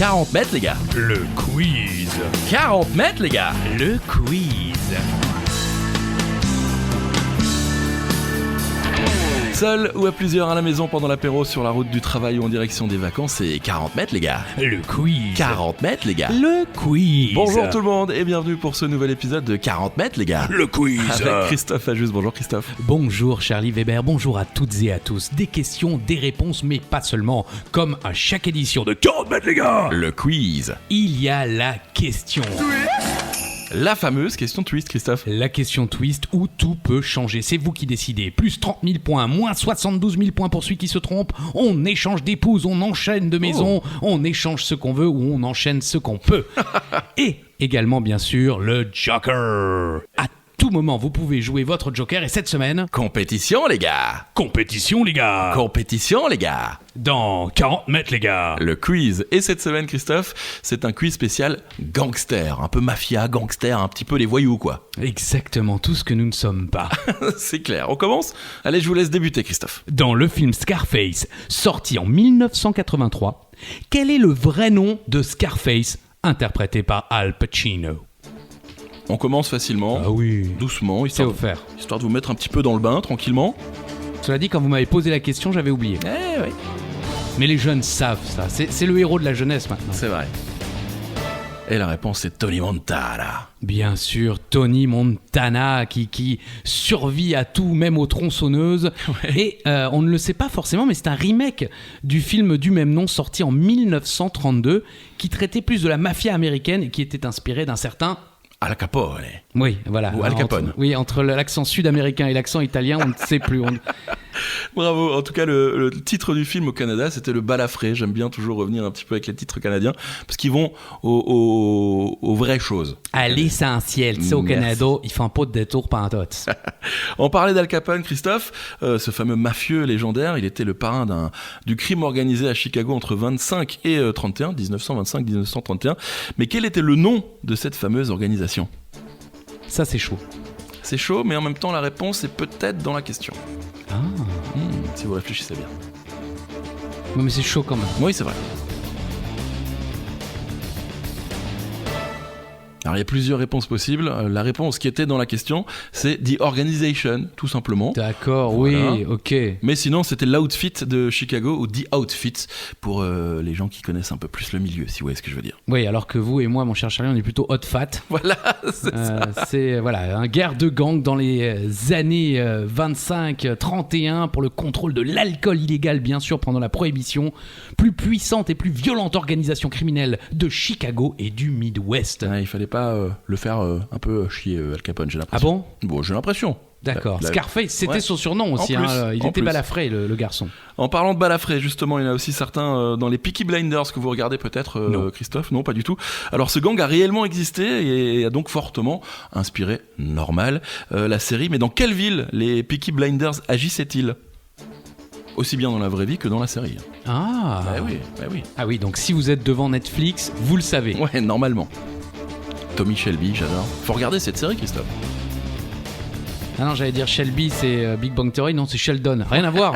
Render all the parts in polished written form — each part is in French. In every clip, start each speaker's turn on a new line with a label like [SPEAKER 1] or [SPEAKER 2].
[SPEAKER 1] 40 mètres, les gars.
[SPEAKER 2] Le quiz.
[SPEAKER 1] 40 mètres, les gars.
[SPEAKER 2] Le quiz.
[SPEAKER 1] Seul ou à plusieurs à la maison pendant l'apéro, sur la route du travail ou en direction des vacances, c'est 40 mètres, les gars.
[SPEAKER 2] Le quiz.
[SPEAKER 1] 40 mètres, les gars.
[SPEAKER 2] Le quiz.
[SPEAKER 1] Bonjour tout le monde et bienvenue pour ce nouvel épisode de 40 mètres, les gars.
[SPEAKER 2] Le quiz.
[SPEAKER 1] Avec Christophe Ajus. Bonjour Christophe.
[SPEAKER 2] Bonjour Charlie Weber, bonjour à toutes et à tous. Des questions, des réponses, mais pas seulement. Comme à chaque édition de 40 mètres, les gars.
[SPEAKER 1] Le quiz.
[SPEAKER 2] Il y a la question.
[SPEAKER 1] La fameuse question twist, Christophe.
[SPEAKER 2] La question twist où tout peut changer. C'est vous qui décidez. Plus 30 000 points, moins 72 000 points pour celui qui se trompe. On échange d'épouses, on enchaîne de maisons, on échange ce qu'on veut ou on enchaîne ce qu'on peut. Et également, bien sûr, le Joker. À tout moment, vous pouvez jouer votre Joker et cette semaine...
[SPEAKER 1] Compétition, les gars.
[SPEAKER 2] Compétition, les gars.
[SPEAKER 1] Compétition, les gars.
[SPEAKER 2] Dans 40 mètres, les gars.
[SPEAKER 1] Le quiz. Et cette semaine, Christophe, c'est un quiz spécial gangster. Un peu mafia, gangster, un petit peu les voyous, quoi.
[SPEAKER 2] Exactement tout ce que nous ne sommes pas.
[SPEAKER 1] C'est clair. On commence ? Allez, je vous laisse débuter, Christophe.
[SPEAKER 2] Dans le film Scarface, sorti en 1983, quel est le vrai nom de Scarface, interprété par Al Pacino ?
[SPEAKER 1] On commence facilement.
[SPEAKER 2] Ah oui.
[SPEAKER 1] Doucement,
[SPEAKER 2] C'est
[SPEAKER 1] histoire
[SPEAKER 2] offert.
[SPEAKER 1] de vous mettre un petit peu dans le bain, tranquillement.
[SPEAKER 2] Cela dit, quand vous m'avez posé la question, j'avais oublié.
[SPEAKER 1] Eh oui.
[SPEAKER 2] Mais les jeunes savent ça. C'est le héros de la jeunesse maintenant.
[SPEAKER 1] C'est vrai. Et la réponse, c'est Tony Montana.
[SPEAKER 2] Bien sûr, Tony Montana qui survit à tout, même aux tronçonneuses.
[SPEAKER 1] Ouais.
[SPEAKER 2] Et on ne le sait pas forcément, mais c'est un remake du film du même nom sorti en 1932 qui traitait plus de la mafia américaine et qui était inspiré d'un certain...
[SPEAKER 1] Al Capone.
[SPEAKER 2] Oui, voilà.
[SPEAKER 1] Ou Al Capone.
[SPEAKER 2] Entre l'accent sud-américain et l'accent italien, on ne sait plus.
[SPEAKER 1] Bravo. En tout cas, le titre du film au Canada, c'était le Balafré. J'aime bien toujours revenir un petit peu avec les titres canadiens parce qu'ils vont aux vraies choses.
[SPEAKER 2] À l'essentiel. Tu sais, au
[SPEAKER 1] Merci.
[SPEAKER 2] Canada, ils font pas de détour pantoute.
[SPEAKER 1] On parlait d'Al Capone, Christophe, ce fameux mafieux légendaire. Il était le parrain du crime organisé à Chicago entre 25 et 31, 1925-1931. Mais quel était le nom de cette fameuse organisation ?
[SPEAKER 2] Ça, c'est chaud.
[SPEAKER 1] C'est chaud, mais en même temps, la réponse est peut-être dans la question.
[SPEAKER 2] Ah.
[SPEAKER 1] Si vous réfléchissez bien.
[SPEAKER 2] Non, mais c'est chaud quand même.
[SPEAKER 1] Oui, c'est vrai. Alors, il y a plusieurs réponses possibles. La réponse qui était dans la question, c'est The Organization, tout simplement.
[SPEAKER 2] D'accord,
[SPEAKER 1] Voilà.
[SPEAKER 2] oui, ok.
[SPEAKER 1] Mais sinon, c'était l'Outfit de Chicago, ou The Outfit, pour les gens qui connaissent un peu plus le milieu, si vous voyez ce que je veux dire.
[SPEAKER 2] Oui, alors que vous et moi, mon cher Charlie, on est plutôt hot fat.
[SPEAKER 1] Voilà, c'est ça.
[SPEAKER 2] C'est voilà, un guerre de gang dans les années 25-31 pour le contrôle de l'alcool illégal, bien sûr, pendant la Prohibition. Plus puissante et plus violente organisation criminelle de Chicago et du Midwest.
[SPEAKER 1] Il fallait pas le faire un peu chier Al Capone, j'ai
[SPEAKER 2] Ah
[SPEAKER 1] l'impression.
[SPEAKER 2] bon ?
[SPEAKER 1] Bon, j'ai l'impression.
[SPEAKER 2] D'accord.
[SPEAKER 1] La-
[SPEAKER 2] Scarface, c'était
[SPEAKER 1] Ouais.
[SPEAKER 2] son surnom aussi.
[SPEAKER 1] En plus,
[SPEAKER 2] Il
[SPEAKER 1] en
[SPEAKER 2] était
[SPEAKER 1] plus.
[SPEAKER 2] balafré, le garçon.
[SPEAKER 1] En parlant de balafré, justement, il y en a aussi certains dans les Peaky Blinders que vous regardez peut-être,
[SPEAKER 2] Non.
[SPEAKER 1] Christophe. Non, pas du tout. Alors, ce gang a réellement existé et a donc fortement inspiré, normal, la série. Mais dans quelle ville les Peaky Blinders agissaient-ils ? Aussi bien dans la vraie vie que dans la série.
[SPEAKER 2] Ah.
[SPEAKER 1] Bah oui.
[SPEAKER 2] Ah oui, donc si vous êtes devant Netflix, vous le savez.
[SPEAKER 1] Ouais, normalement. Tommy Shelby, j'adore. Faut regarder cette série, Christophe.
[SPEAKER 2] Ah non, j'allais dire Shelby, c'est Big Bang Theory. Non, c'est Sheldon. Rien à voir.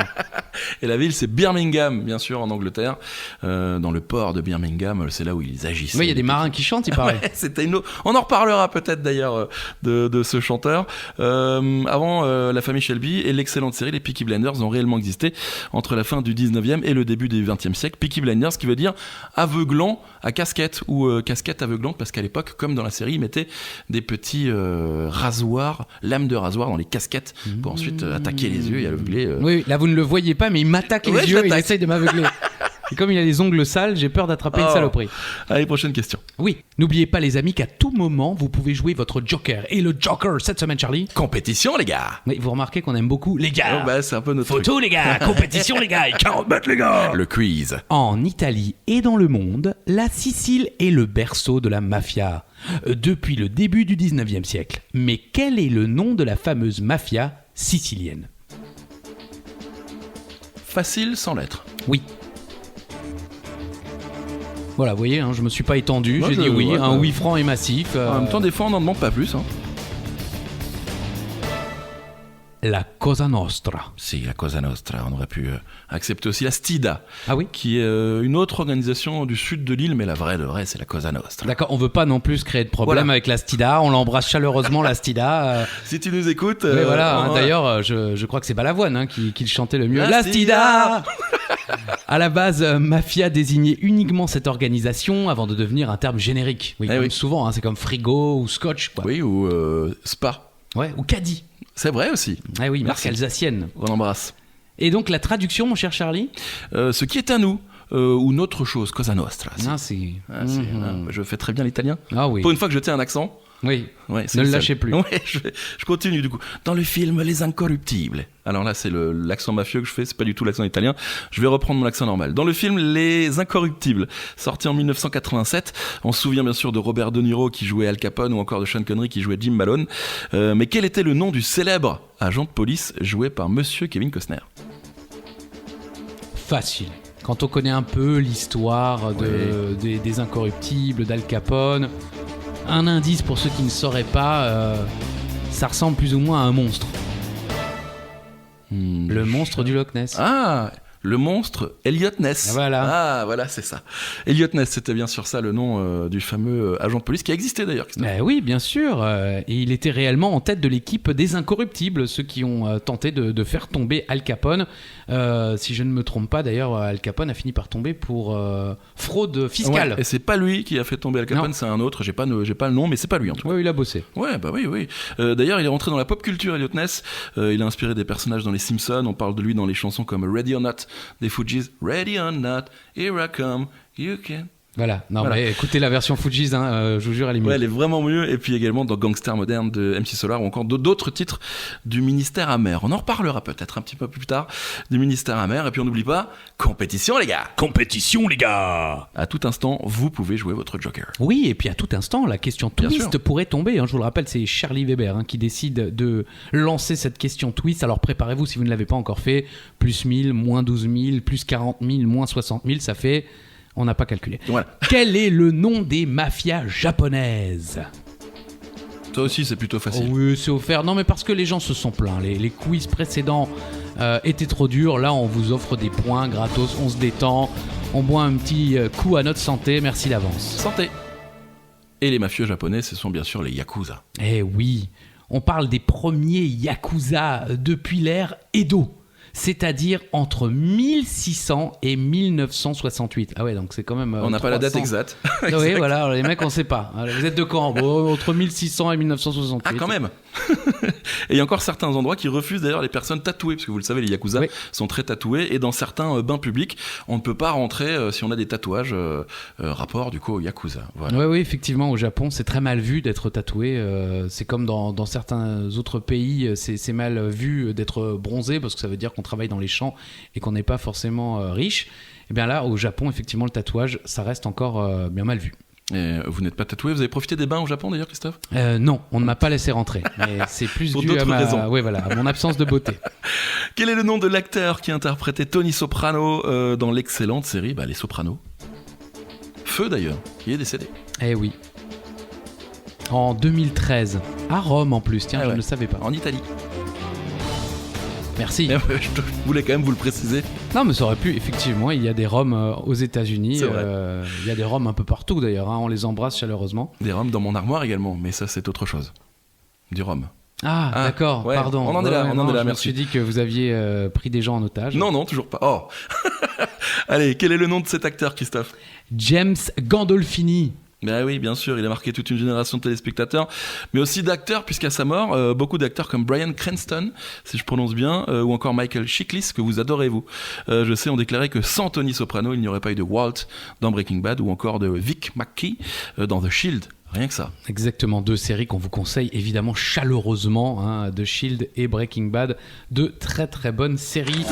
[SPEAKER 1] Et la ville, c'est Birmingham, bien sûr, en Angleterre. Dans le port de Birmingham, c'est là où ils agissent.
[SPEAKER 2] Oui, il y a des marins qui chantent, il paraît.
[SPEAKER 1] Ouais, c'était une autre... On en reparlera peut-être d'ailleurs de ce chanteur. Avant la famille Shelby et l'excellente série Les Peaky Blinders ont réellement existé entre la fin du 19e et le début du 20e siècle. Peaky Blinders qui veut dire aveuglant à casquette ou casquette aveuglante parce qu'à l'époque, comme dans la série, ils mettaient des petits rasoirs, lames de rasoir dans les casquettes pour ensuite attaquer les yeux et aveugler.
[SPEAKER 2] Oui, là vous ne le voyez pas, mais il m'attaque les
[SPEAKER 1] Ouais, je
[SPEAKER 2] yeux et il
[SPEAKER 1] l'attaque.
[SPEAKER 2] essaye de m'aveugler. Et comme il a les ongles sales, j'ai peur d'attraper une
[SPEAKER 1] Oh.
[SPEAKER 2] saloperie.
[SPEAKER 1] Allez, prochaine question.
[SPEAKER 2] Oui, n'oubliez pas les amis qu'à tout moment, vous pouvez jouer votre Joker. Et le Joker cette semaine, Charlie.
[SPEAKER 1] Compétition, les gars.
[SPEAKER 2] Oui, vous remarquez qu'on aime beaucoup les gars.
[SPEAKER 1] Oh, bah, c'est un peu notre truc.
[SPEAKER 2] Photo les gars, compétition les gars, 40 mètres les gars.
[SPEAKER 1] Le quiz.
[SPEAKER 2] En Italie et dans le monde, la Sicile est le berceau de la mafia depuis le début du 19e siècle. Mais quel est le nom de la fameuse mafia sicilienne ?
[SPEAKER 1] Facile sans lettres.
[SPEAKER 2] Oui. Voilà, vous voyez, hein, je me suis pas étendu,
[SPEAKER 1] Moi,
[SPEAKER 2] j'ai
[SPEAKER 1] je-
[SPEAKER 2] dit oui,
[SPEAKER 1] ouais,
[SPEAKER 2] un
[SPEAKER 1] ouais.
[SPEAKER 2] oui franc et massif.
[SPEAKER 1] En même temps, des fois, on n'en demande pas plus. Hein.
[SPEAKER 2] la Cosa Nostra.
[SPEAKER 1] Si, la Cosa Nostra, on aurait pu accepter aussi la Stida,
[SPEAKER 2] Ah oui?
[SPEAKER 1] qui est une autre organisation du sud de l'île, mais la vraie de vraie, c'est la Cosa Nostra.
[SPEAKER 2] D'accord, on veut pas non plus créer de problème
[SPEAKER 1] Voilà.
[SPEAKER 2] avec la Stida, on l'embrasse chaleureusement la Stida.
[SPEAKER 1] Si tu nous écoutes...
[SPEAKER 2] Oui, voilà, hein,
[SPEAKER 1] ouais.
[SPEAKER 2] d'ailleurs, je crois que c'est Balavoine hein, qui le chantait le mieux.
[SPEAKER 1] La
[SPEAKER 2] La
[SPEAKER 1] Stida.
[SPEAKER 2] Stida. À la base, mafia désignait uniquement cette organisation avant de devenir un terme générique. Oui,
[SPEAKER 1] Eh
[SPEAKER 2] comme
[SPEAKER 1] oui.
[SPEAKER 2] souvent, hein, c'est comme frigo ou scotch, quoi.
[SPEAKER 1] Oui, ou Spa.
[SPEAKER 2] Ouais, ou caddie.
[SPEAKER 1] C'est vrai aussi.
[SPEAKER 2] Ah oui, marque
[SPEAKER 1] Merci.
[SPEAKER 2] alsacienne.
[SPEAKER 1] On embrasse.
[SPEAKER 2] Et donc la traduction, mon cher Charlie?
[SPEAKER 1] Ce qui est à nous, ou notre chose, Cosa Nostra.
[SPEAKER 2] Ah, c'est...
[SPEAKER 1] Je fais très bien l'italien.
[SPEAKER 2] Ah oui.
[SPEAKER 1] Pour une fois que je tiens un accent.
[SPEAKER 2] Oui.
[SPEAKER 1] Ouais, c'est
[SPEAKER 2] Ne le
[SPEAKER 1] seul.
[SPEAKER 2] lâchez plus.
[SPEAKER 1] Ouais, je continue du coup. Dans le film Les Incorruptibles. Alors là, c'est l'accent mafieux que je fais, c'est pas du tout l'accent italien. Je vais reprendre mon accent normal. Dans le film Les Incorruptibles, sorti en 1987, on se souvient bien sûr de Robert De Niro qui jouait Al Capone ou encore de Sean Connery qui jouait Jim Malone. Mais quel était le nom du célèbre agent de police joué par Monsieur Kevin Costner?
[SPEAKER 2] Facile. Quand on connaît un peu l'histoire des Incorruptibles, d'Al Capone, un indice pour ceux qui ne sauraient pas, ça ressemble plus ou moins à un monstre. Le monstre du Loch Ness.
[SPEAKER 1] Ah, le monstre Elliot Ness.
[SPEAKER 2] Voilà.
[SPEAKER 1] Ah, voilà, c'est ça. Elliot Ness, c'était bien sûr ça le nom du fameux agent de police qui a existé d'ailleurs. Christophe.
[SPEAKER 2] Oui, bien sûr. Et il était réellement en tête de l'équipe des Incorruptibles, ceux qui ont tenté de faire tomber Al Capone. Si je ne me trompe pas, d'ailleurs, Al Capone a fini par tomber pour fraude fiscale.
[SPEAKER 1] Ouais, et c'est pas lui qui a fait tomber Al Capone,
[SPEAKER 2] Non.
[SPEAKER 1] c'est un autre. J'ai pas le nom, mais c'est pas lui en tout cas.
[SPEAKER 2] Oui, il a bossé.
[SPEAKER 1] Ouais, bah oui, oui. D'ailleurs, il est rentré dans la pop culture, Elliot Ness. Il a inspiré des personnages dans Les Simpsons. On parle de lui dans les chansons comme Ready or Not des Fugees. Ready or Not, here I come, you can.
[SPEAKER 2] Voilà. Non,
[SPEAKER 1] Voilà.
[SPEAKER 2] mais écoutez la version Fugees, hein, je vous jure, elle est mieux.
[SPEAKER 1] Ouais, elle est vraiment mieux. Et puis également dans Gangster Moderne de MC Solar ou encore d'autres titres du Ministère Amer. On en reparlera peut-être un petit peu plus tard du Ministère Amer. Et puis on n'oublie pas, compétition les gars.
[SPEAKER 3] Compétition, les gars!
[SPEAKER 1] À tout instant, vous pouvez jouer votre Joker.
[SPEAKER 2] Oui, et puis à tout instant, la question
[SPEAKER 1] Bien
[SPEAKER 2] twist
[SPEAKER 1] sûr.
[SPEAKER 2] pourrait tomber. Hein, je vous le rappelle, c'est Charlie Weber hein, qui décide de lancer cette question twist. Alors préparez-vous si vous ne l'avez pas encore fait. Plus 1000, moins 12 000, plus 40 000, moins 60 000, ça fait... On n'a pas calculé.
[SPEAKER 1] Voilà.
[SPEAKER 2] Quel est le nom des mafias japonaises?
[SPEAKER 1] Toi aussi, c'est plutôt facile.
[SPEAKER 2] Oui, c'est offert. Non, mais parce que les gens se sont plaints. Les quiz précédents étaient trop durs. Là, on vous offre des points gratos. On se détend. On boit un petit coup à notre santé. Merci d'avance.
[SPEAKER 1] Santé. Et les mafieux japonais, ce sont bien sûr les Yakuza.
[SPEAKER 2] Eh oui, on parle des premiers Yakuza depuis l'ère Edo. C'est-à-dire entre 1600 et 1968. Ah ouais, donc c'est quand même...
[SPEAKER 1] On n'a pas la date
[SPEAKER 2] 300.
[SPEAKER 1] exacte.
[SPEAKER 2] Oui,
[SPEAKER 1] Exact.
[SPEAKER 2] voilà, alors les mecs, on sait pas. Alors, vous êtes de quand? Bon, entre 1600 et 1968.
[SPEAKER 1] Ah, quand même. Et il y a encore certains endroits qui refusent d'ailleurs les personnes tatouées, parce que vous le savez, les Yakuza
[SPEAKER 2] Oui.
[SPEAKER 1] sont très tatoués, et dans certains bains publics, on ne peut pas rentrer si on a des tatouages rapport du coup au Yakuza. Voilà.
[SPEAKER 2] Oui, oui, effectivement, au Japon, c'est très mal vu d'être tatoué. C'est comme dans certains autres pays, c'est mal vu d'être bronzé, parce que ça veut dire qu'on travaille dans les champs et qu'on n'est pas forcément riche. Et bien là, au Japon, effectivement, le tatouage, ça reste encore bien mal vu.
[SPEAKER 1] Et vous n'êtes pas tatoué, vous avez profité des bains au Japon d'ailleurs, Christophe?
[SPEAKER 2] Non, on ne m'a pas laissé rentrer. Mais c'est plus
[SPEAKER 1] Pour
[SPEAKER 2] dû à
[SPEAKER 1] d'autres raisons.
[SPEAKER 2] ouais, voilà, à mon absence de beauté.
[SPEAKER 1] Quel est le nom de l'acteur qui interprétait Tony Soprano dans l'excellente série Les Sopranos? Feu d'ailleurs, qui est décédé.
[SPEAKER 2] Eh oui. En 2013, à Rome en plus, tiens,
[SPEAKER 1] Ah
[SPEAKER 2] je
[SPEAKER 1] ouais.
[SPEAKER 2] ne le savais pas.
[SPEAKER 1] En Italie.
[SPEAKER 2] Merci.
[SPEAKER 1] Je voulais quand même vous le préciser.
[SPEAKER 2] Non, mais ça aurait pu, effectivement, il y a des Roms aux États-Unis,
[SPEAKER 1] C'est vrai.
[SPEAKER 2] il y a des Roms un peu partout d'ailleurs, hein, on les embrasse chaleureusement.
[SPEAKER 1] Des rhums dans mon armoire également, mais ça c'est autre chose. Du rhum.
[SPEAKER 2] Ah,
[SPEAKER 1] Ah,
[SPEAKER 2] d'accord,
[SPEAKER 1] ouais,
[SPEAKER 2] pardon.
[SPEAKER 1] on en est là, on en est là,
[SPEAKER 2] je
[SPEAKER 1] merci.
[SPEAKER 2] me suis dit que vous aviez pris des gens en otage.
[SPEAKER 1] Non, non, toujours pas. Oh. Allez, quel est le nom de cet acteur, Christophe?
[SPEAKER 2] James Gandolfini.
[SPEAKER 1] Ben oui, bien sûr, il a marqué toute une génération de téléspectateurs, mais aussi d'acteurs, puisqu'à sa mort, beaucoup d'acteurs comme Bryan Cranston, si je prononce bien, ou encore Michael Chiklis, que vous adorez vous. Je sais, on déclarait que sans Tony Soprano, il n'y aurait pas eu de Walt dans Breaking Bad, ou encore de Vic McKee dans The Shield. Rien que ça.
[SPEAKER 2] Exactement, deux séries qu'on vous conseille évidemment chaleureusement, hein, The Shield et Breaking Bad, deux très très bonnes séries.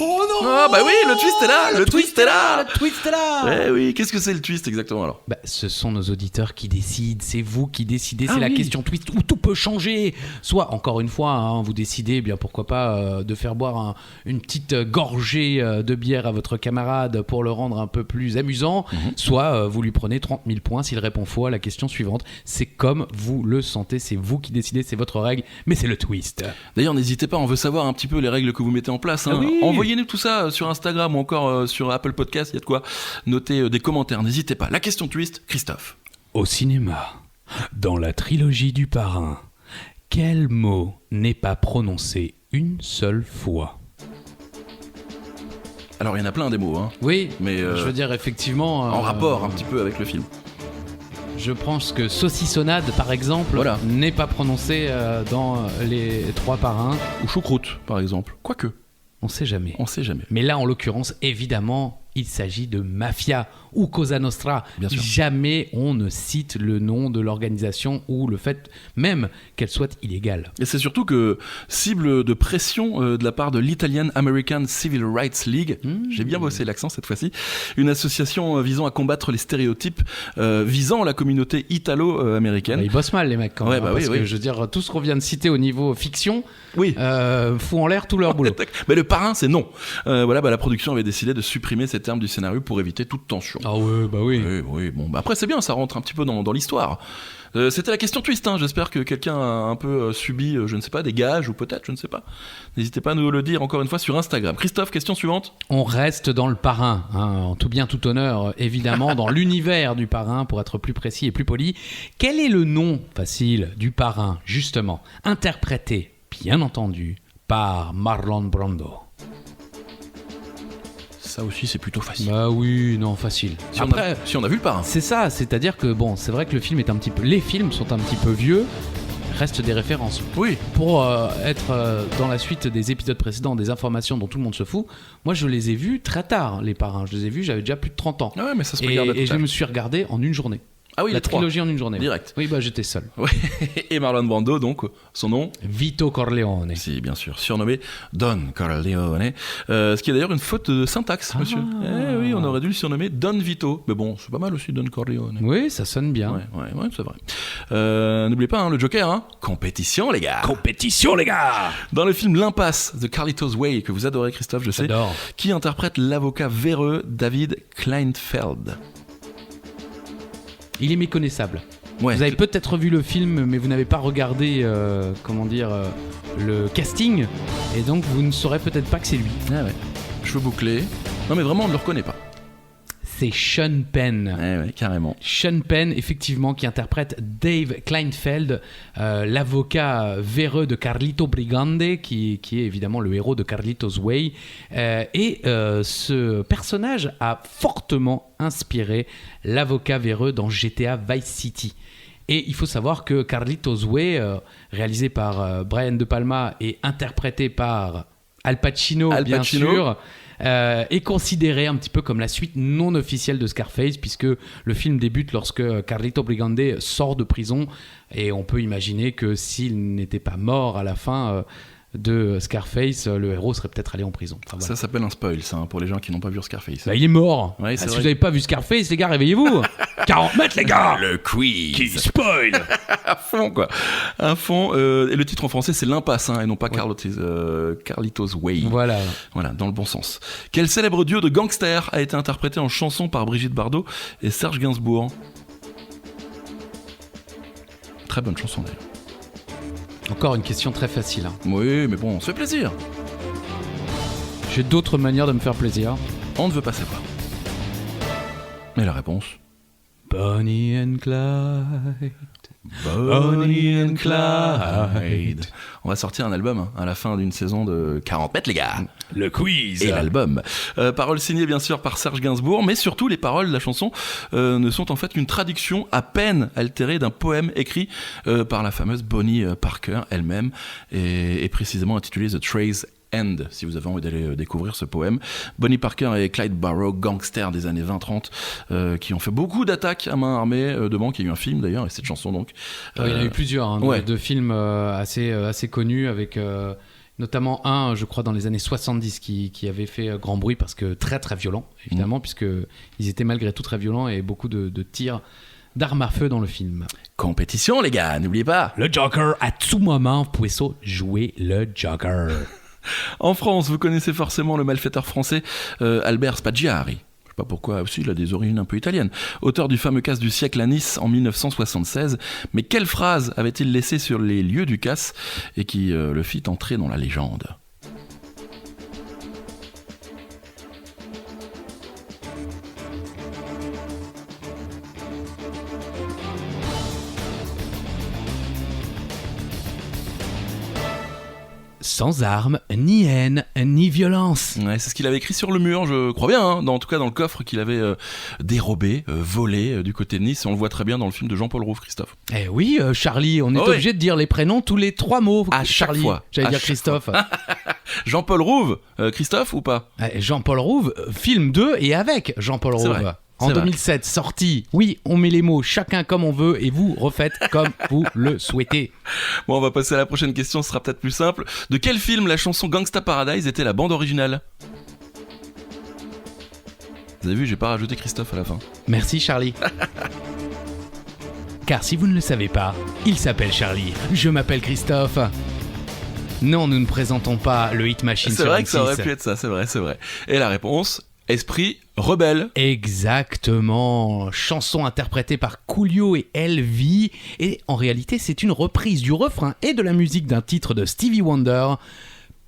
[SPEAKER 2] Oh non!
[SPEAKER 1] Ah bah oui, le twist est là, le twist est là.
[SPEAKER 2] Le twist est là.
[SPEAKER 1] Eh oui, qu'est-ce que c'est le twist exactement alors?
[SPEAKER 2] Bah, ce sont nos auditeurs qui décident, c'est vous qui décidez, c'est la
[SPEAKER 1] oui.
[SPEAKER 2] question twist où tout peut changer. Soit, encore une fois, hein, vous décidez, bien pourquoi pas, de faire boire une petite gorgée de bière à votre camarade pour le rendre un peu plus amusant. Soit, vous lui prenez 30 000 points s'il répond faux à la question suivante. C'est comme vous le sentez, c'est vous qui décidez, c'est votre règle, mais c'est le twist.
[SPEAKER 1] D'ailleurs, n'hésitez pas, on veut savoir un petit peu les règles que vous mettez en place. Hein.
[SPEAKER 2] Ah oui.
[SPEAKER 1] Envoyez-nous tout ça sur Instagram ou encore sur Apple Podcast, il y a de quoi noter des commentaires, n'hésitez pas. La question twist, Christophe.
[SPEAKER 2] Au cinéma, dans la trilogie du parrain, quel mot n'est pas prononcé une seule fois?
[SPEAKER 1] Alors, il y en a plein des mots, hein,
[SPEAKER 2] Oui,
[SPEAKER 1] mais
[SPEAKER 2] je veux dire effectivement...
[SPEAKER 1] en rapport un petit peu avec le film.
[SPEAKER 2] Je pense que saucissonnade, par exemple,
[SPEAKER 1] Voilà.
[SPEAKER 2] n'est pas prononcé dans les trois parrains.
[SPEAKER 1] Ou choucroute, par exemple. Quoique,
[SPEAKER 2] On sait jamais.
[SPEAKER 1] on sait jamais.
[SPEAKER 2] Mais là, en l'occurrence, évidemment, il s'agit de mafia ou Cosa Nostra.
[SPEAKER 1] Bien sûr.
[SPEAKER 2] Jamais on ne cite le nom de l'organisation ou le fait même qu'elle soit illégale.
[SPEAKER 1] Et c'est surtout que cible de pression de la part de l'Italian American Civil Rights League, j'ai bien bossé l'accent cette fois-ci, une association visant à combattre les stéréotypes visant la communauté italo-américaine.
[SPEAKER 2] Ils bossent mal, les mecs, quand
[SPEAKER 1] Ouais,
[SPEAKER 2] même.
[SPEAKER 1] bah
[SPEAKER 2] Parce
[SPEAKER 1] oui,
[SPEAKER 2] que,
[SPEAKER 1] oui.
[SPEAKER 2] je veux dire, tout ce qu'on vient de citer au niveau fiction
[SPEAKER 1] Oui.
[SPEAKER 2] fout en l'air tout leur boulot.
[SPEAKER 1] Mais le parrain, c'est non. Voilà, la production avait décidé de supprimer ces termes du scénario pour éviter toute tension.
[SPEAKER 2] Ah ouais, bah oui.
[SPEAKER 1] Oui, bon, bah après c'est bien, ça rentre un petit peu dans l'histoire. C'était la question twist, hein. J'espère que quelqu'un a un peu subi, je ne sais pas, des gages ou peut-être, je ne sais pas. N'hésitez pas à nous le dire encore une fois sur Instagram. Christophe, question suivante.
[SPEAKER 2] On reste dans le parrain, hein, en tout bien, tout honneur, évidemment, dans l'univers du parrain, pour être plus précis et plus poli. Quel est le nom, facile, du parrain, justement, interprété, bien entendu, par Marlon Brando?
[SPEAKER 1] Ça aussi, c'est plutôt facile.
[SPEAKER 2] Bah oui, non, facile.
[SPEAKER 1] Si
[SPEAKER 2] Après,
[SPEAKER 1] on a vu le parrain.
[SPEAKER 2] c'est ça, c'est-à-dire que, bon, c'est vrai que le film est un petit peu... Les films sont un petit peu vieux, restent des références.
[SPEAKER 1] Oui.
[SPEAKER 2] Pour être dans la suite des épisodes précédents, des informations dont tout le monde se fout, moi je les ai vus très tard, les parrains. Je les ai vus, j'avais déjà plus de 30 ans.
[SPEAKER 1] Ah ouais, mais ça se
[SPEAKER 2] Et,
[SPEAKER 1] regarde à
[SPEAKER 2] et
[SPEAKER 1] tout
[SPEAKER 2] je
[SPEAKER 1] à
[SPEAKER 2] me suis regardé en une journée.
[SPEAKER 1] Ah oui,
[SPEAKER 2] La
[SPEAKER 1] les trois.
[SPEAKER 2] trilogie en une journée.
[SPEAKER 1] Direct.
[SPEAKER 2] Oui, bah j'étais seul.
[SPEAKER 1] Ouais. Et Marlon Brando, donc, son nom,
[SPEAKER 2] Vito Corleone.
[SPEAKER 1] si bien sûr, surnommé Don Corleone. Ce qui est d'ailleurs une faute de syntaxe, monsieur. Eh oui, on aurait dû le surnommer Don Vito. Mais bon, c'est pas mal aussi, Don Corleone.
[SPEAKER 2] Oui, ça sonne bien.
[SPEAKER 1] Ouais, c'est vrai. N'oubliez pas, hein, le Joker, hein. Compétition, les gars.
[SPEAKER 3] Compétition, les gars.
[SPEAKER 1] Dans le film L'Impasse, The Carlitos Way, que vous adorez, Christophe, je sais,
[SPEAKER 2] J'adore.
[SPEAKER 1] qui interprète l'avocat véreux David Kleinfeld.
[SPEAKER 2] Il est méconnaissable.
[SPEAKER 1] Ouais.
[SPEAKER 2] Vous avez peut-être vu le film, mais vous n'avez pas regardé, le casting, et donc vous ne saurez peut-être pas que c'est lui.
[SPEAKER 1] Ah ouais. Cheveux bouclés. Non, mais vraiment, on ne le reconnaît pas.
[SPEAKER 2] C'est Sean Penn.
[SPEAKER 1] Ouais, carrément.
[SPEAKER 2] Sean Penn, effectivement, qui interprète Dave Kleinfeld, l'avocat véreux de Carlito Brigande, qui est évidemment le héros de Carlitos Way. Ce personnage a fortement inspiré l'avocat véreux dans GTA Vice City. Et il faut savoir que Carlitos Way, réalisé par Brian De Palma et interprété par Al Pacino, bien sûr, est considéré un petit peu comme la suite non officielle de Scarface, puisque le film débute lorsque Carlito Brigande sort de prison, et on peut imaginer que s'il n'était pas mort à la fin de Scarface, le héros serait peut-être allé en prison. Enfin, voilà.
[SPEAKER 1] Ça s'appelle un spoil, ça, hein, pour les gens qui n'ont pas vu Scarface.
[SPEAKER 2] Bah, il est mort.
[SPEAKER 1] Ouais, c'est
[SPEAKER 2] Si
[SPEAKER 1] vrai.
[SPEAKER 2] vous n'avez pas vu Scarface, les gars, réveillez-vous. 40 mètres, les gars.
[SPEAKER 1] Le quiz
[SPEAKER 3] Qui spoil.
[SPEAKER 1] à fond, quoi. À fond. Et le titre en français, c'est L'Impasse, hein, et non pas Carlitos Way.
[SPEAKER 2] Voilà.
[SPEAKER 1] Voilà, dans le bon sens. Quel célèbre duo de gangsters a été interprété en chanson par Brigitte Bardot et Serge Gainsbourg? Très bonne chanson, d'ailleurs.
[SPEAKER 2] Encore une question très facile, hein.
[SPEAKER 1] Oui, mais bon, on se fait plaisir.
[SPEAKER 2] J'ai d'autres manières de me faire plaisir.
[SPEAKER 1] On ne veut pas savoir. Et la réponse?
[SPEAKER 2] Bonnie and Clyde.
[SPEAKER 1] Bonnie and Clyde. On va sortir un album, hein, à la fin d'une saison de 40 mètres, les gars.
[SPEAKER 3] Le quiz.
[SPEAKER 1] Et l'album. Paroles signées bien sûr par Serge Gainsbourg, mais surtout les paroles de la chanson ne sont en fait qu'une traduction à peine altérée d'un poème écrit par la fameuse Bonnie Parker elle-même, et précisément intitulé The Tray's End, si vous avez envie d'aller découvrir ce poème. Bonnie Parker et Clyde Barrow, gangsters des années 20-30, qui ont fait beaucoup d'attaques à main armée de banque. Il y a eu un film d'ailleurs, et cette chanson donc.
[SPEAKER 2] Il y en a eu plusieurs, hein,
[SPEAKER 1] ouais.
[SPEAKER 2] de films assez connus avec... Notamment un, je crois, dans les années 70 qui avait fait grand bruit parce que très très violent, évidemment, puisque ils étaient malgré tout très violents et beaucoup de tirs d'armes à feu dans le film.
[SPEAKER 1] Compétition, les gars, n'oubliez pas.
[SPEAKER 2] Le Joker, à tout moment, vous pouvez jouer le Joker.
[SPEAKER 1] En France, vous connaissez forcément le malfaiteur français Albert Spaggiari. Je sais pas pourquoi, aussi il a des origines un peu italiennes. Auteur du fameux casse du siècle à Nice en 1976. Mais quelle phrase avait-il laissée sur les lieux du casse et qui le fit entrer dans la légende ?
[SPEAKER 2] Sans armes, ni haine, ni violence.
[SPEAKER 1] Ouais, c'est ce qu'il avait écrit sur le mur, je crois bien, hein, en tout cas dans le coffre qu'il avait dérobé, volé du côté de Nice. On le voit très bien dans le film de Jean-Paul Rouve, Christophe.
[SPEAKER 2] Eh oui, Charlie, on est obligé de dire les prénoms tous les 3 mots.
[SPEAKER 1] À
[SPEAKER 2] Charlie,
[SPEAKER 1] chaque fois.
[SPEAKER 2] J'allais dire Christophe.
[SPEAKER 1] Jean-Paul Rouve, Christophe ou pas ?
[SPEAKER 2] Jean-Paul Rouve, film 2 et avec Jean-Paul
[SPEAKER 1] C'est
[SPEAKER 2] Rouve.
[SPEAKER 1] vrai.
[SPEAKER 2] En
[SPEAKER 1] C'est
[SPEAKER 2] 2007, sorti. Oui, on met les mots chacun comme on veut et vous refaites comme vous le souhaitez.
[SPEAKER 1] Bon, on va passer à la prochaine question, ce sera peut-être plus simple. De quel film la chanson Gangsta Paradise était la bande originale ? Vous avez vu, j'ai pas rajouté Christophe à la fin.
[SPEAKER 2] Merci Charlie. Car si vous ne le savez pas, il s'appelle Charlie. Je m'appelle Christophe. Non, nous ne présentons pas le Hit Machine
[SPEAKER 1] C'est
[SPEAKER 2] sur
[SPEAKER 1] vrai
[SPEAKER 2] M6.
[SPEAKER 1] que ça aurait pu être ça, c'est vrai. Et la réponse, Esprit rebelle.
[SPEAKER 2] Exactement. Chanson interprétée par Coolio et LV. Et en réalité, c'est une reprise du refrain et de la musique d'un titre de Stevie Wonder,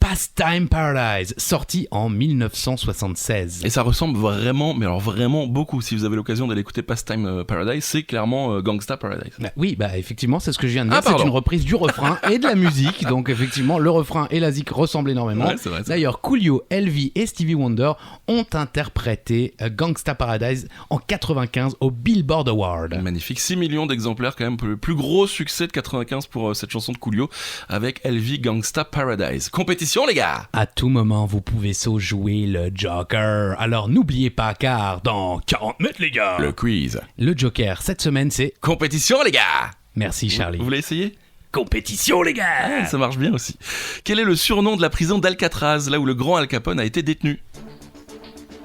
[SPEAKER 2] Pastime Paradise, sorti en 1976.
[SPEAKER 1] Et ça ressemble vraiment, mais alors vraiment beaucoup. Si vous avez l'occasion d'aller écouter Pastime Paradise, c'est clairement Gangsta Paradise.
[SPEAKER 2] Oui, effectivement, c'est ce que je viens de dire.
[SPEAKER 1] Pardon.
[SPEAKER 2] C'est une reprise du refrain et de la musique. Donc effectivement, le refrain et la zik ressemblent énormément.
[SPEAKER 1] Ouais, c'est vrai.
[SPEAKER 2] D'ailleurs, Coolio, LV et Stevie Wonder ont interprété Gangsta Paradise en 95 au Billboard Award.
[SPEAKER 1] Magnifique, 6 millions d'exemplaires quand même, le plus gros succès de 95 pour cette chanson de Coolio avec LV Gangsta Paradise. Compétition les gars.
[SPEAKER 2] À tout moment, vous pouvez jouer le Joker. Alors n'oubliez pas, car dans
[SPEAKER 3] 40 mètres, les gars.
[SPEAKER 1] Le quiz.
[SPEAKER 2] le Joker, cette semaine, c'est...
[SPEAKER 1] Compétition les gars.
[SPEAKER 2] Merci Charlie.
[SPEAKER 1] Vous voulez essayer ?
[SPEAKER 3] Compétition, les gars.
[SPEAKER 1] Ça marche bien aussi. Quel est le surnom de la prison d'Alcatraz, là où le grand Al Capone a été détenu ?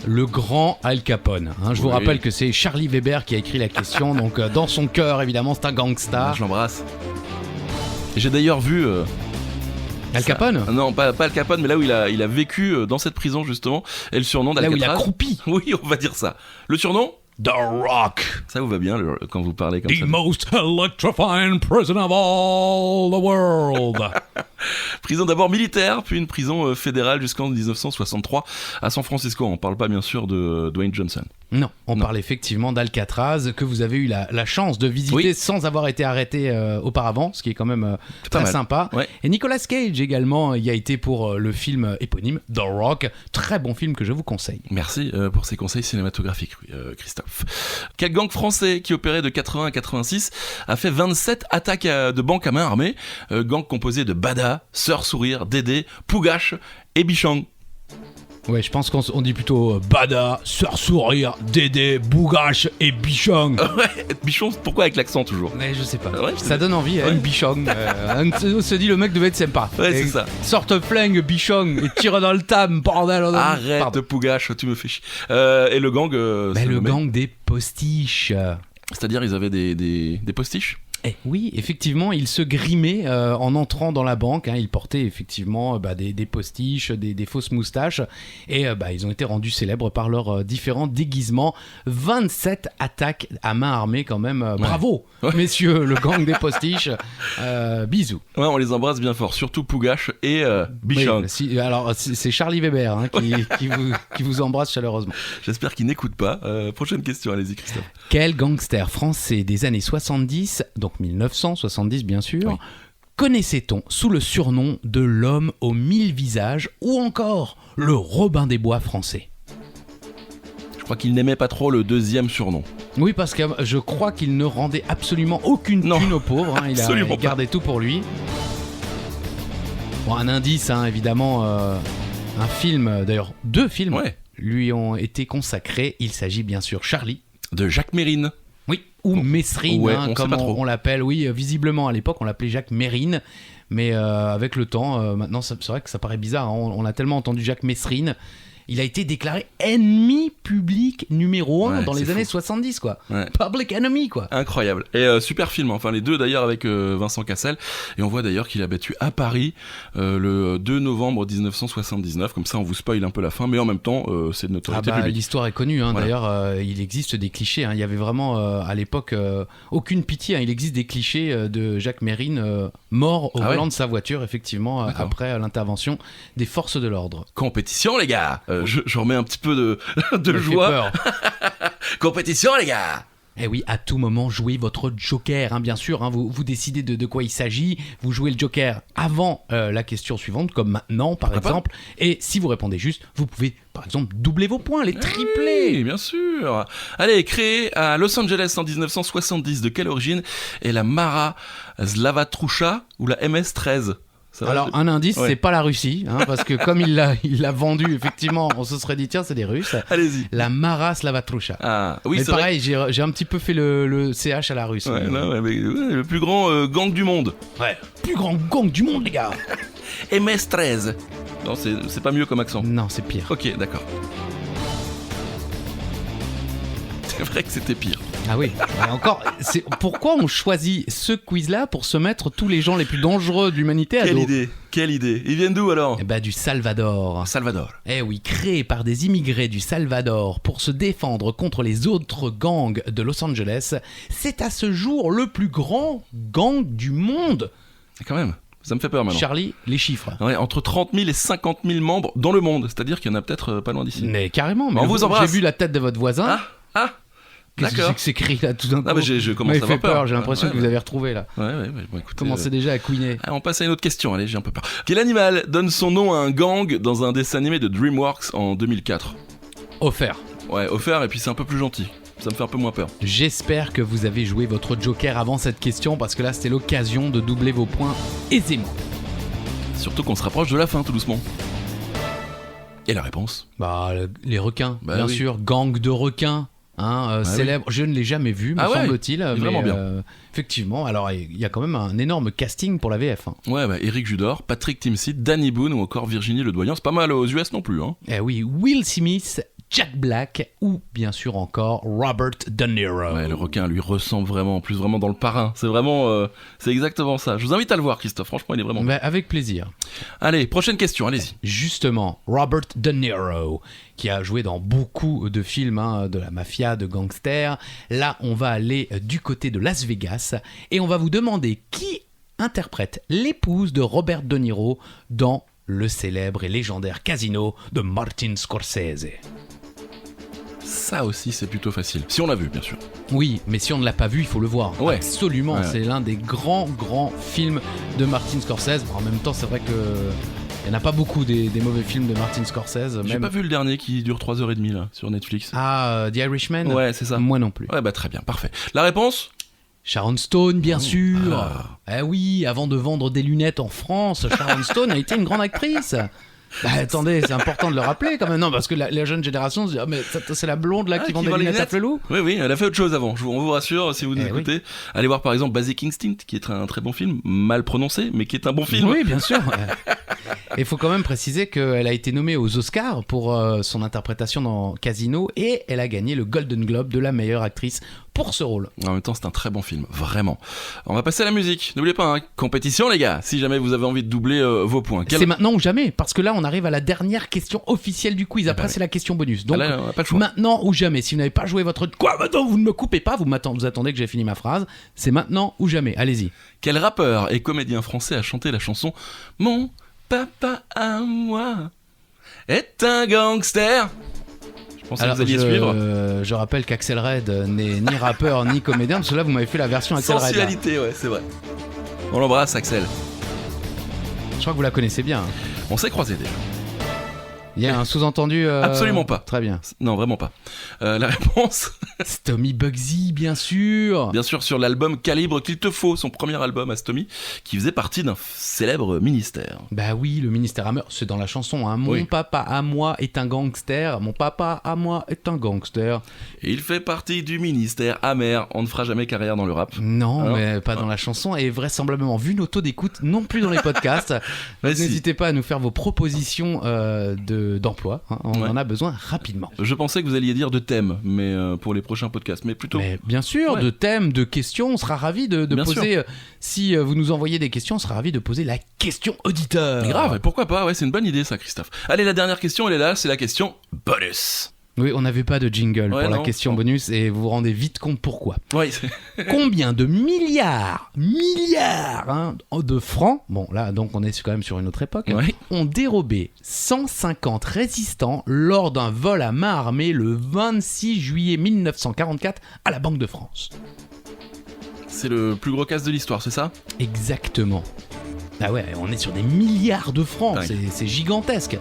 [SPEAKER 2] Le grand Al Capone. Je vous rappelle que c'est Charlie Weber qui a écrit la question. Donc dans son cœur, évidemment, c'est un gangsta.
[SPEAKER 1] Je l'embrasse. Et j'ai d'ailleurs vu...
[SPEAKER 2] Al Capone ?
[SPEAKER 1] Non, pas Al Capone, mais là où il a vécu dans cette prison justement, et le surnom d'Alcatraz.
[SPEAKER 2] Là où il a croupi.
[SPEAKER 1] Oui, on va dire ça. Le surnom ?
[SPEAKER 3] The Rock.
[SPEAKER 1] Ça vous va bien quand vous parlez comme
[SPEAKER 3] The
[SPEAKER 1] ça.
[SPEAKER 3] most electrifying prison of all the world.
[SPEAKER 1] Prison d'abord militaire, puis une prison fédérale jusqu'en 1963 à San Francisco. On parle pas bien sûr de Dwayne Johnson.
[SPEAKER 2] Non, on parle effectivement d'Alcatraz, que vous avez eu la chance de visiter
[SPEAKER 1] Oui.
[SPEAKER 2] sans avoir été arrêté auparavant, ce qui est quand même très
[SPEAKER 1] mal.
[SPEAKER 2] sympa.
[SPEAKER 1] Ouais.
[SPEAKER 2] Et Nicolas Cage également y a été pour le film éponyme The Rock, très bon film que je vous conseille.
[SPEAKER 1] Merci pour ces conseils cinématographiques, Christophe. Quel gang français qui opérait de 80 à 86 a fait 27 attaques de banques à main armée, gang composé de Bada, Sœur Sourire, Dédé, Pougache et Bichang.
[SPEAKER 2] Ouais, je pense qu'on dit plutôt Bada, Sœur Sourire, Dédé, Bougache et Bichong.
[SPEAKER 1] Ouais, Bichon, pourquoi avec l'accent toujours ?
[SPEAKER 2] Mais je sais pas.
[SPEAKER 1] Ouais,
[SPEAKER 2] Ça donne envie,
[SPEAKER 1] Ouais.
[SPEAKER 2] Bichong. On se dit le mec devait être sympa.
[SPEAKER 1] Ouais,
[SPEAKER 2] Et
[SPEAKER 1] c'est ça.
[SPEAKER 2] Sorte flingue, Bichong, et tire dans le tam, bordel.
[SPEAKER 1] Arrête,
[SPEAKER 2] Pardon.
[SPEAKER 1] Pougache, tu me fais chier. Et le gang... c'est
[SPEAKER 2] Le
[SPEAKER 1] nommé-
[SPEAKER 2] gang des postiches.
[SPEAKER 1] C'est-à-dire, ils avaient des postiches ?
[SPEAKER 2] Oui, effectivement, ils se grimaient en entrant dans la banque. Ils portaient effectivement des postiches, des fausses moustaches. Et ils ont été rendus célèbres par leurs différents déguisements. 27 attaques à main armée quand même. Bravo, messieurs, le gang des postiches. Bisous.
[SPEAKER 1] Ouais, on les embrasse bien fort, surtout Pougache et Bichon.
[SPEAKER 2] Oui, alors, c'est Charlie Weber qui vous embrasse chaleureusement.
[SPEAKER 1] J'espère qu'ils n'écoutent pas. Prochaine question, allez-y Christophe.
[SPEAKER 2] Quel gangster français des années 70, donc 1970 bien sûr,
[SPEAKER 1] Oui.
[SPEAKER 2] connaissait-on sous le surnom de l'homme aux 1000 visages ou encore le Robin des Bois français ?
[SPEAKER 1] Je crois qu'il n'aimait pas trop le deuxième surnom.
[SPEAKER 2] Oui, parce que je crois qu'il ne rendait absolument aucune thune aux pauvres. Il
[SPEAKER 1] absolument
[SPEAKER 2] a gardé tout pour lui. Bon, un indice, évidemment, un film, d'ailleurs 2 films, lui ont été consacrés. Il s'agit bien sûr Charlie.
[SPEAKER 1] De Jacques Mérine.
[SPEAKER 2] Oui, ou Messrine,
[SPEAKER 1] Ouais, on sait
[SPEAKER 2] comme
[SPEAKER 1] pas trop.
[SPEAKER 2] on l'appelle. Oui, visiblement à l'époque, on l'appelait Jacques Mérine. Mais avec le temps, maintenant, c'est vrai que ça paraît bizarre. Hein. On a tellement entendu Jacques Messrine. Il a été déclaré ennemi public numéro 1 dans les années 70, quoi.
[SPEAKER 1] Ouais.
[SPEAKER 2] Public enemy, quoi.
[SPEAKER 1] Incroyable. Et super film, enfin les deux d'ailleurs avec Vincent Cassel. Et on voit d'ailleurs qu'il a battu à Paris le 2 novembre 1979. Comme ça, on vous spoil un peu la fin, mais en même temps, c'est de notoriété publique.
[SPEAKER 2] L'histoire est connue. Hein.
[SPEAKER 1] Voilà.
[SPEAKER 2] D'ailleurs, il existe des clichés. Hein. Il y avait vraiment, à l'époque, aucune pitié. Hein. Il existe des clichés de Jacques Messrine mort au volant de sa voiture, effectivement, après l'intervention des forces de l'ordre.
[SPEAKER 1] Compétition, les gars. Je remets un petit peu de joie. Compétition, les gars.
[SPEAKER 2] Eh oui, à tout moment, jouez votre joker, hein, bien sûr. Hein, vous décidez de quoi il s'agit. Vous jouez le joker avant la question suivante, comme maintenant, par exemple. Et si vous répondez juste, vous pouvez, par exemple, doubler vos points, les tripler.
[SPEAKER 1] Oui, bien sûr. Allez, créée à Los Angeles en 1970, de quelle origine est la Mara Salvatrucha ou la MS-13 ?
[SPEAKER 2] Alors, un indice, c'est pas la Russie, hein, parce que comme il l'a vendu, effectivement, on se serait dit, tiens, c'est des Russes.
[SPEAKER 1] Allez-y.
[SPEAKER 2] La Mara Salvatrucha.
[SPEAKER 1] Ah, oui,
[SPEAKER 2] mais
[SPEAKER 1] c'est
[SPEAKER 2] pareil, j'ai un petit peu fait le CH à la russe.
[SPEAKER 1] Ouais, mais le plus grand gang du monde.
[SPEAKER 2] Ouais, plus grand gang du monde, les gars.
[SPEAKER 1] MS-13. Non, c'est pas mieux comme accent.
[SPEAKER 2] Non, c'est pire.
[SPEAKER 1] Ok, d'accord. C'est vrai que c'était pire.
[SPEAKER 2] Ah oui, mais encore, pourquoi on choisit ce quiz-là pour se mettre tous les gens les plus dangereux de l'humanité à dos ?
[SPEAKER 1] Quelle idée. Ils viennent d'où alors ?
[SPEAKER 2] Eh ben, du Salvador.
[SPEAKER 1] Salvador.
[SPEAKER 2] Eh oui, créé par des immigrés du Salvador pour se défendre contre les autres gangs de Los Angeles, c'est à ce jour le plus grand gang du monde.
[SPEAKER 1] Quand même. Ça me fait peur maintenant.
[SPEAKER 2] Charlie, les chiffres.
[SPEAKER 1] Ouais, entre 30 000 et 50 000 membres dans le monde. C'est-à-dire qu'il y en a peut-être pas loin d'ici.
[SPEAKER 2] Mais carrément. Mais
[SPEAKER 1] on vous embrasse.
[SPEAKER 2] J'ai vu la tête de votre voisin. Qu'est-ce
[SPEAKER 1] d'accord.
[SPEAKER 2] que c'est que ces cris là tout d'un coup?
[SPEAKER 1] Ah bah je commence à avoir peur.
[SPEAKER 2] J'ai l'impression que vous avez retrouvé là.
[SPEAKER 1] Ouais, bon, écoutez,
[SPEAKER 2] Commencez déjà à couiner.
[SPEAKER 1] On passe à une autre question, allez, j'ai un peu peur. Quel animal donne son nom à un gang dans un dessin animé de DreamWorks en 2004 ?
[SPEAKER 2] Offert.
[SPEAKER 1] Ouais, offert, et puis c'est un peu plus gentil. Ça me fait un peu moins peur.
[SPEAKER 2] J'espère que vous avez joué votre joker avant cette question, parce que là c'était l'occasion de doubler vos points aisément.
[SPEAKER 1] Surtout qu'on se rapproche de la fin tout doucement. Et la réponse ?
[SPEAKER 2] Bah, les requins, bien
[SPEAKER 1] oui.
[SPEAKER 2] sûr, gang de requins. Célèbre, je ne l'ai jamais vu, me semble-t-il.
[SPEAKER 1] Il est vraiment bien.
[SPEAKER 2] Effectivement, alors il y a quand même un énorme casting pour la VF. Hein.
[SPEAKER 1] Ouais, Eric Judor, Patrick Timsit, Danny Boone ou encore Virginie Ledoyen. C'est pas mal aux US non plus. Hein.
[SPEAKER 2] Eh oui, Will Smith, Jack Black ou bien sûr encore Robert De Niro.
[SPEAKER 1] Ouais, le requin lui ressemble vraiment, en plus vraiment dans le parrain. C'est vraiment, c'est exactement ça. Je vous invite à le voir, Christophe. Franchement, il est vraiment.
[SPEAKER 2] Bah, avec plaisir.
[SPEAKER 1] Allez, prochaine question, allez-y.
[SPEAKER 2] Justement, Robert De Niro, qui a joué dans beaucoup de films de la mafia, de gangsters. Là, on va aller du côté de Las Vegas et on va vous demander qui interprète l'épouse de Robert De Niro dans le célèbre et légendaire Casino de Martin Scorsese.
[SPEAKER 1] Ça aussi, c'est plutôt facile. Si on l'a vu, bien sûr.
[SPEAKER 2] Oui, mais si on ne l'a pas vu, il faut le voir.
[SPEAKER 1] Ouais.
[SPEAKER 2] Absolument,
[SPEAKER 1] Ouais.
[SPEAKER 2] C'est l'un des grands films de Martin Scorsese. Bon, en même temps, c'est vrai que il n'y en a pas beaucoup des mauvais films de Martin Scorsese.
[SPEAKER 1] J'ai pas vu le dernier qui dure 3h30 là, sur Netflix.
[SPEAKER 2] Ah, The Irishman ?
[SPEAKER 1] Ouais, c'est ça.
[SPEAKER 2] Moi non plus.
[SPEAKER 1] Ouais, bah très bien, parfait. La réponse ?
[SPEAKER 2] Sharon Stone, bien sûr.
[SPEAKER 1] Ah.
[SPEAKER 2] Eh oui, avant de vendre des lunettes en France, Sharon Stone a été une grande actrice. Bah, attendez, c'est important de le rappeler quand même. Non, parce que la jeune génération se dit, ah, mais c'est la blonde là qui vend des lunettes à Flelou.
[SPEAKER 1] Oui, elle a fait autre chose avant. On vous rassure, si vous nous
[SPEAKER 2] Eh
[SPEAKER 1] écoutez. Allez voir par exemple Basic Instinct, qui est un très bon film, mal prononcé, mais qui est un bon film.
[SPEAKER 2] Oui, bien sûr. Et il faut quand même préciser qu'elle a été nommée aux Oscars pour son interprétation dans Casino et elle a gagné le Golden Globe de la meilleure actrice pour ce rôle.
[SPEAKER 1] En même temps, c'est un très bon film, vraiment. On va passer à la musique. N'oubliez pas, compétition les gars, si jamais vous avez envie de doubler vos points.
[SPEAKER 2] C'est maintenant ou jamais, parce que là on arrive à la dernière question officielle du quiz. Après c'est la question bonus. Donc
[SPEAKER 1] là, on n'a pas le choix.
[SPEAKER 2] maintenant ou jamais. Si vous n'avez pas joué votre... Quoi, maintenant vous ne me coupez pas, vous attendez que j'ai fini ma phrase. C'est maintenant ou jamais, allez-y.
[SPEAKER 1] Quel rappeur et comédien français a chanté la chanson « Mon papa à moi est un gangster » Je pense que vous alliez suivre.
[SPEAKER 2] Je rappelle qu'Axel Red n'est ni rappeur ni comédien, parce que là vous m'avez fait la version Axel Red.
[SPEAKER 1] Sensualité, ouais, c'est vrai. On l'embrasse, Axel.
[SPEAKER 2] Je crois que vous la connaissez bien.
[SPEAKER 1] On s'est croisés déjà.
[SPEAKER 2] Il y a un sous-entendu
[SPEAKER 1] Absolument pas.
[SPEAKER 2] Très bien.
[SPEAKER 1] Non, vraiment pas. La réponse,
[SPEAKER 2] Stomy Bugsy, bien sûr.
[SPEAKER 1] bien sûr, sur l'album Calibre qu'il te faut, son premier album à Stomy, qui faisait partie d'un célèbre ministère.
[SPEAKER 2] Bah oui, le ministère Hammer, c'est dans la chanson. Hein. Mon
[SPEAKER 1] Oui.
[SPEAKER 2] papa à moi est un gangster. Mon papa à moi est un gangster.
[SPEAKER 1] Et il fait partie du ministère amer. On ne fera jamais carrière dans le rap.
[SPEAKER 2] Non,
[SPEAKER 1] Alors
[SPEAKER 2] mais pas dans la chanson. Et vraisemblablement, vu nos taux d'écoute, non plus dans les podcasts.
[SPEAKER 1] Mais si.
[SPEAKER 2] N'hésitez pas à nous faire vos propositions d'emploi. Hein. On
[SPEAKER 1] Ouais.
[SPEAKER 2] en a besoin rapidement.
[SPEAKER 1] Je pensais que vous alliez dire de thèmes, mais pour les prochains podcasts, mais plutôt.
[SPEAKER 2] Mais bien sûr,
[SPEAKER 1] Ouais.
[SPEAKER 2] de thèmes, de questions, on sera ravis de
[SPEAKER 1] Bien
[SPEAKER 2] poser. Si vous nous envoyez des questions, on sera ravis de poser la question auditeur.
[SPEAKER 1] Grave, et pourquoi pas, ouais, c'est une bonne idée ça, Christophe. Allez, la dernière question, elle est là, c'est la question bonus.
[SPEAKER 2] Oui, on n'avait pas de jingle
[SPEAKER 1] Ouais,
[SPEAKER 2] pour la
[SPEAKER 1] non.
[SPEAKER 2] question bonus et vous vous rendez vite compte pourquoi.
[SPEAKER 1] Oui,
[SPEAKER 2] Combien de milliards hein, de francs, bon là donc on est quand même sur une autre époque,
[SPEAKER 1] Ouais.
[SPEAKER 2] ont dérobé 150 résistants lors d'un vol à main armée le 26 juillet 1944 à la Banque de France.
[SPEAKER 1] c'est le plus gros casse de l'histoire, c'est ça?
[SPEAKER 2] Exactement. Ah ouais, on est sur des milliards de francs,
[SPEAKER 1] Dingue.
[SPEAKER 2] c'est gigantesque.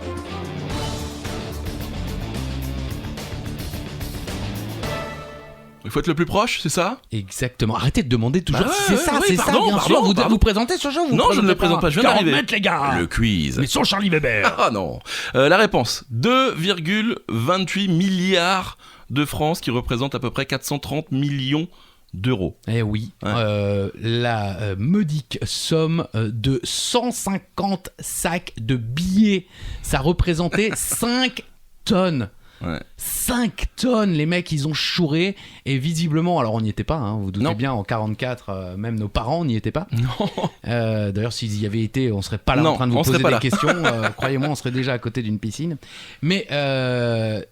[SPEAKER 1] Il faut être le plus proche, c'est ça?
[SPEAKER 2] Exactement. Arrêtez de demander toujours
[SPEAKER 1] Bah
[SPEAKER 2] si c'est
[SPEAKER 1] ouais,
[SPEAKER 2] ça,
[SPEAKER 1] ouais,
[SPEAKER 2] c'est
[SPEAKER 1] pardon,
[SPEAKER 2] ça, bien
[SPEAKER 1] pardon,
[SPEAKER 2] sûr. Vous
[SPEAKER 1] pardon.
[SPEAKER 2] vous présentez ce jeu, vous
[SPEAKER 1] Non, je ne le présente pas, je viens
[SPEAKER 2] 40
[SPEAKER 1] d'arriver.
[SPEAKER 2] mètres, les gars.
[SPEAKER 1] Le quiz.
[SPEAKER 2] Mais sans Charlie Weber.
[SPEAKER 1] Ah non. La réponse, 2,28 milliards de francs, ce qui représente à peu près 430 millions d'euros.
[SPEAKER 2] Eh oui,
[SPEAKER 1] Ouais.
[SPEAKER 2] la modique somme de 150 sacs de billets, ça représentait 5 tonnes.
[SPEAKER 1] Ouais.
[SPEAKER 2] 5 tonnes, les mecs, ils ont chouré. Et visiblement, alors on n'y était pas, hein, vous doutez
[SPEAKER 1] Non.
[SPEAKER 2] bien, en 44, même nos parents n'y étaient pas.
[SPEAKER 1] Non.
[SPEAKER 2] D'ailleurs, s'ils y avaient été, on serait pas là
[SPEAKER 1] Non,
[SPEAKER 2] en train de vous
[SPEAKER 1] on serait
[SPEAKER 2] poser
[SPEAKER 1] pas
[SPEAKER 2] des
[SPEAKER 1] là.
[SPEAKER 2] questions. Croyez-moi, on serait déjà à côté d'une piscine. Mais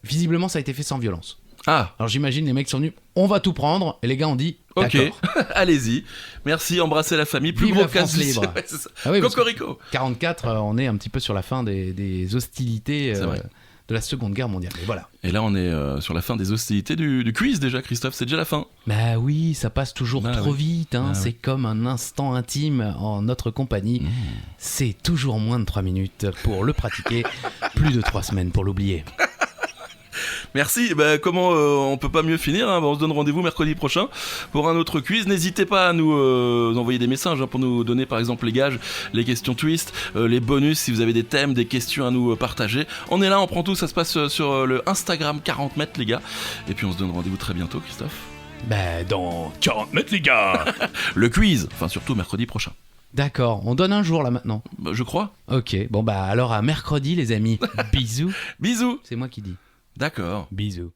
[SPEAKER 2] visiblement, ça a été fait sans violence.
[SPEAKER 1] Ah,
[SPEAKER 2] Alors j'imagine les mecs sont venus, on va tout prendre. Et les gars ont dit,
[SPEAKER 1] ok.
[SPEAKER 2] d'accord.
[SPEAKER 1] Allez-y. Merci, embrassez la famille. Plus
[SPEAKER 2] Vive
[SPEAKER 1] gros
[SPEAKER 2] la France
[SPEAKER 1] casse de
[SPEAKER 2] libre.
[SPEAKER 1] Ouais, c'est ça.
[SPEAKER 2] Ah oui, parce que
[SPEAKER 1] Cocorico.
[SPEAKER 2] 44, on est un petit peu sur la fin des hostilités
[SPEAKER 1] C'est vrai.
[SPEAKER 2] de la Seconde Guerre mondiale. Et voilà.
[SPEAKER 1] Et là, on est sur la fin des hostilités du quiz déjà, Christophe. C'est déjà la fin.
[SPEAKER 2] Bah oui, ça passe toujours
[SPEAKER 1] Bah
[SPEAKER 2] trop
[SPEAKER 1] oui.
[SPEAKER 2] vite. Hein.
[SPEAKER 1] Bah
[SPEAKER 2] C'est
[SPEAKER 1] oui.
[SPEAKER 2] comme un instant intime en notre compagnie. C'est toujours moins de 3 minutes pour le pratiquer, plus de 3 semaines pour l'oublier.
[SPEAKER 1] Merci. Bah, comment on peut pas mieux finir, hein. Bah, on se donne rendez-vous mercredi prochain pour un autre quiz. N'hésitez pas à nous envoyer des messages, hein, pour nous donner par exemple les gages, les questions twist, les bonus si vous avez des thèmes, des questions à nous partager. On est là, on prend tout. Ça se passe sur le Instagram 40 mètres, les gars. Et puis on se donne rendez-vous très bientôt, Christophe.
[SPEAKER 2] Bah dans...
[SPEAKER 3] 40 mètres, les gars.
[SPEAKER 1] Le quiz, enfin surtout mercredi prochain.
[SPEAKER 2] D'accord, on donne un jour là maintenant.
[SPEAKER 1] Bah, je crois.
[SPEAKER 2] Ok, bon bah alors à mercredi les amis. Bisous.
[SPEAKER 1] Bisous.
[SPEAKER 2] C'est moi qui dis.
[SPEAKER 1] D'accord.
[SPEAKER 2] Bisous.